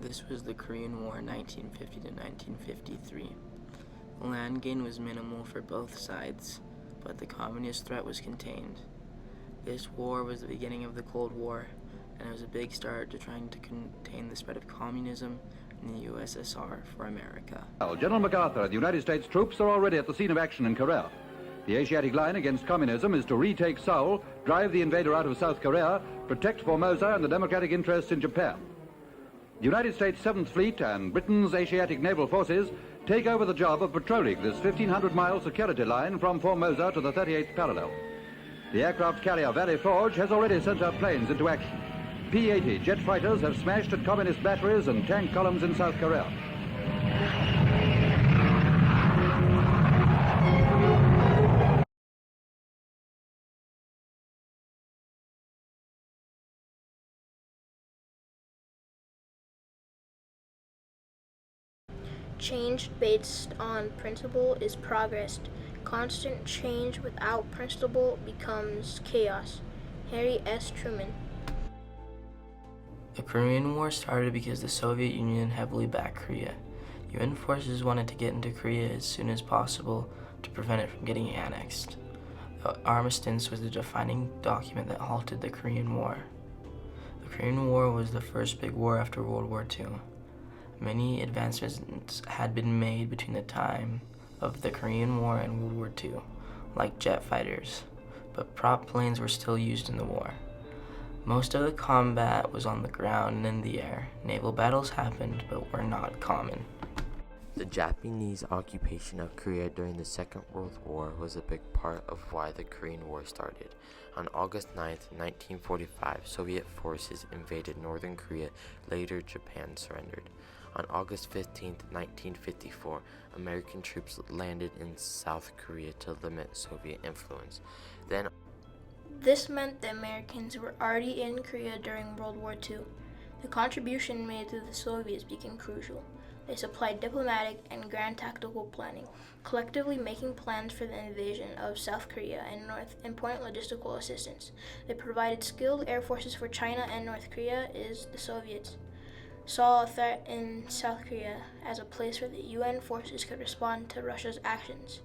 This was the Korean War 1950 to 1953. The land gain was minimal for both sides, but the communist threat was contained. This war was the beginning of the Cold War, and it was a big start to trying to contain the spread of communism in the USSR for America. General MacArthur and the United States troops are already at the scene of action in Korea. The Asiatic line against communism is to retake Seoul, drive the invader out of South Korea, protect Formosa and the democratic interests in Japan. The United States 7th Fleet and Britain's Asiatic naval forces take over the job of patrolling this 1,500-mile security line from Formosa to the 38th parallel. The aircraft carrier Valley Forge has already sent her planes into action. P-80 jet fighters have smashed at communist batteries and tank columns in South Korea. Change based on principle is progress. Constant change without principle becomes chaos. Harry S. Truman. The Korean War started because the Soviet Union heavily backed Korea. UN forces wanted to get into Korea as soon as possible to prevent it from getting annexed. The armistice was the defining document that halted the Korean War. The Korean War was the first big war after World War II. Many advancements had been made between the time of the Korean War and World War II, like jet fighters, but prop planes were still used in the war. Most of the combat was on the ground and in the air. Naval battles happened, but were not common. The Japanese occupation of Korea during the Second World War was a big part of why the Korean War started. On August 9, 1945, Soviet forces invaded northern Korea. Later, Japan surrendered. On August 15, 1954, American troops landed in South Korea to limit Soviet influence. This meant the Americans were already in Korea during World War II. The contribution made through the Soviets became crucial. They supplied diplomatic and grand tactical planning, collectively making plans for the invasion of South Korea and important logistical assistance. They provided skilled air forces for China and North Korea. The Soviets saw a threat in South Korea as a place where the UN forces could respond to Russia's actions.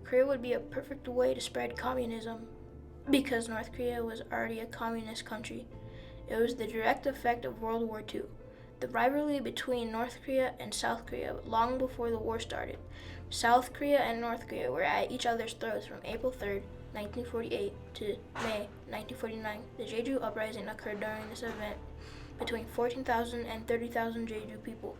Korea would be a perfect way to spread communism because North Korea was already a communist country. It was the direct effect of World War II. The rivalry between North Korea and South Korea long before the war started. South Korea and North Korea were at each other's throats from April 3, 1948 to May 1949. The Jeju Uprising occurred during this event. Between 14,000 and 30,000 Jeju people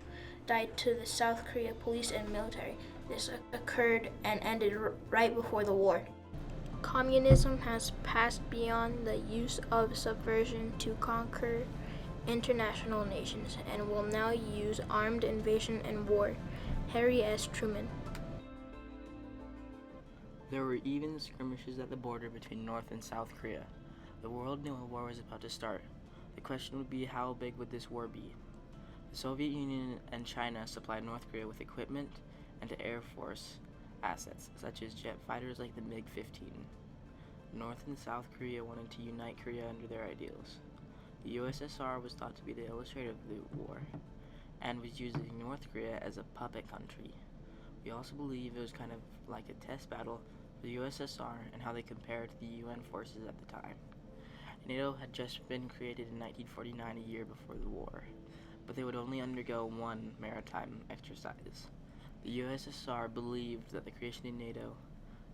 died to the South Korea police and military. This occurred and ended right before the war. Communism has passed beyond the use of subversion to conquer international nations and will now use armed invasion and war. Harry S. Truman. There were even skirmishes at the border between North and South Korea. The world knew a war was about to start. The question would be, how big would this war be? The Soviet Union and China supplied North Korea with equipment and Air Force assets, such as jet fighters like the MiG-15. North and South Korea wanted to unite Korea under their ideals. The USSR was thought to be the illustrator of the war, and was using North Korea as a puppet country. We also believe it was kind of like a test battle for the USSR and how they compared to the UN forces at the time. NATO had just been created in 1949, a year before the war, but they would only undergo one maritime exercise. The USSR believed that the creation of NATO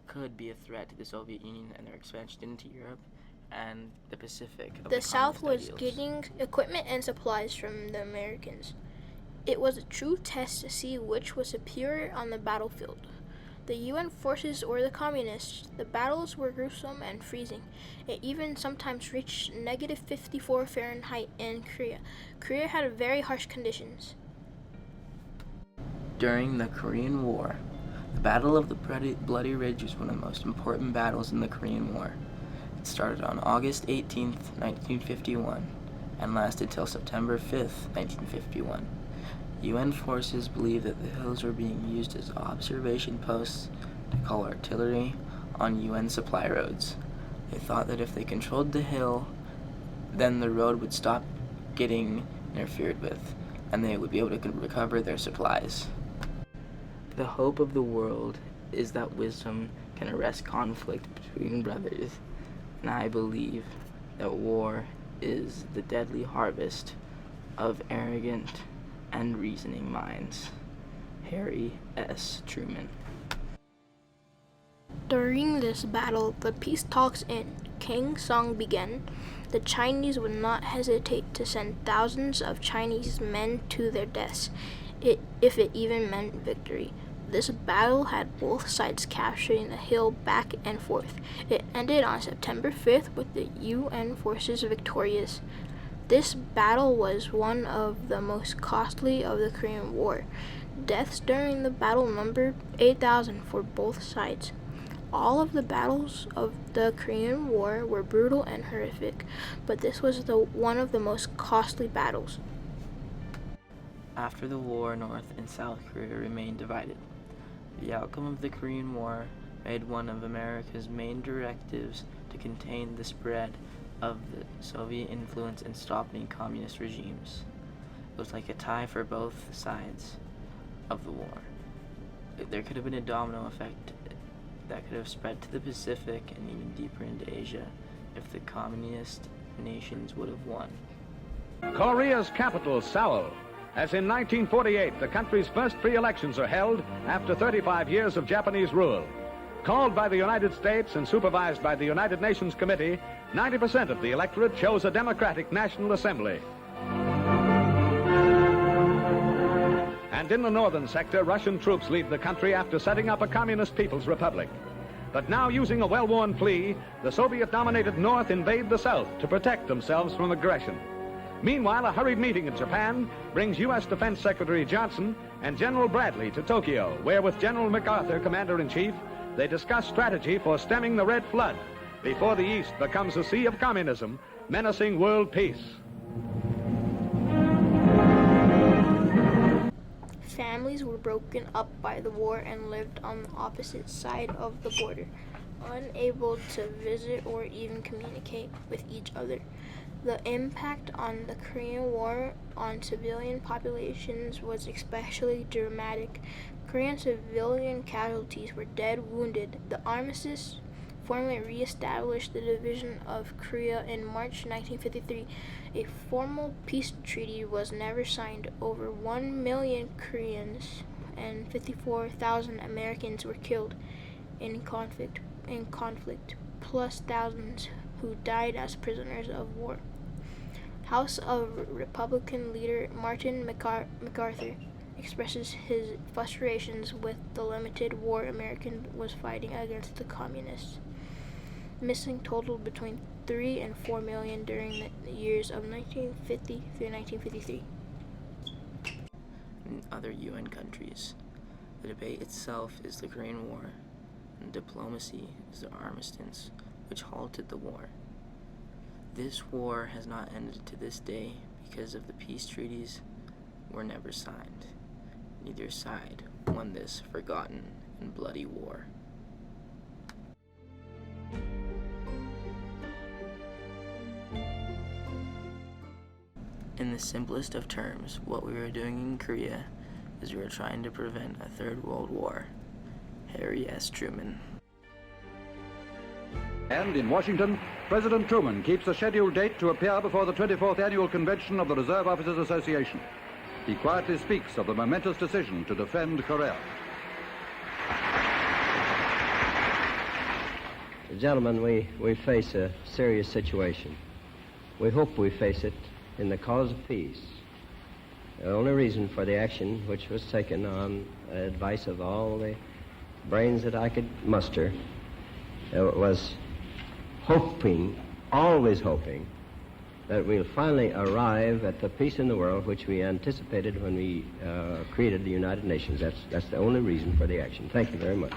could be a threat to the Soviet Union and their expansion into Europe and the Pacific. The South was getting equipment and supplies from the Americans. It was a true test to see which was superior on the battlefield, the UN forces or the communists. The battles were gruesome and freezing. It even sometimes reached -54 Fahrenheit in Korea. Korea had very harsh conditions. During the Korean War, the Battle of the Bloody Ridge was one of the most important battles in the Korean War. It started on August 18, 1951, and lasted till September 5, 1951. UN forces believed that the hills were being used as observation posts to call artillery on UN supply roads. They thought that if they controlled the hill, then the road would stop getting interfered with, and they would be able to recover their supplies. The hope of the world is that wisdom can arrest conflict between brothers, and I believe that war is the deadly harvest of arrogant and reasoning minds. Harry S. Truman. During this battle, the peace talks in Kaesong began. The Chinese would not hesitate to send thousands of Chinese men to their deaths, if it even meant victory. This battle had both sides capturing the hill back and forth. It ended on September 5th with the UN forces victorious. This battle was one of the most costly of the Korean War. Deaths during the battle numbered 8,000 for both sides. All of the battles of the Korean War were brutal and horrific, but this was one of the most costly battles. After the war, North and South Korea remained divided. The outcome of the Korean War made one of America's main directives to contain the spread of the Soviet influence and stopping communist regimes. It was like a tie for both sides of the war. There could have been a domino effect that could have spread to the Pacific and even deeper into Asia if the communist nations would have won. Korea's capital, Seoul. As in 1948, the country's first free elections are held after 35 years of Japanese rule. Called by the United States and supervised by the United Nations Committee, 90% of the electorate chose a democratic National Assembly. And in the northern sector, Russian troops leave the country after setting up a communist People's Republic. But now, using a well-worn plea, the Soviet-dominated North invade the South to protect themselves from aggression. Meanwhile, a hurried meeting in Japan brings U.S. Defense Secretary Johnson and General Bradley to Tokyo, where with General MacArthur, Commander-in-Chief, they discuss strategy for stemming the Red Flood before the East becomes a sea of communism, menacing world peace. Families were broken up by the war and lived on the opposite side of the border, unable to visit or even communicate with each other. The impact on the Korean War on civilian populations was especially dramatic. Korean civilian casualties were dead, wounded. The armistice formally re-established the division of Korea in March 1953. A formal peace treaty was never signed. Over 1 million Koreans and 54,000 Americans were killed in conflict, plus thousands who died as prisoners of war. House of Republican leader Martin MacArthur expresses his frustrations with the limited war America was fighting against the communists. Missing totaled between 3 and 4 million during the years of 1950 through 1953. In other UN countries, the debate itself is the Korean War, and diplomacy is the armistice which halted the war. This war has not ended to this day because of the peace treaties were never signed. Neither side won this forgotten and bloody war. In the simplest of terms, what we were doing in Korea is we were trying to prevent a third world war. Harry S. Truman. And in Washington, President Truman keeps a scheduled date to appear before the 24th Annual Convention of the Reserve Officers Association. He quietly speaks of the momentous decision to defend Korea. Gentlemen, we face a serious situation. We hope we face it in the cause of peace. The only reason for the action which was taken on advice of all the brains that I could muster was hoping, always hoping, that we'll finally arrive at the peace in the world which we anticipated when we created the United Nations. That's the only reason for the action. Thank you very much.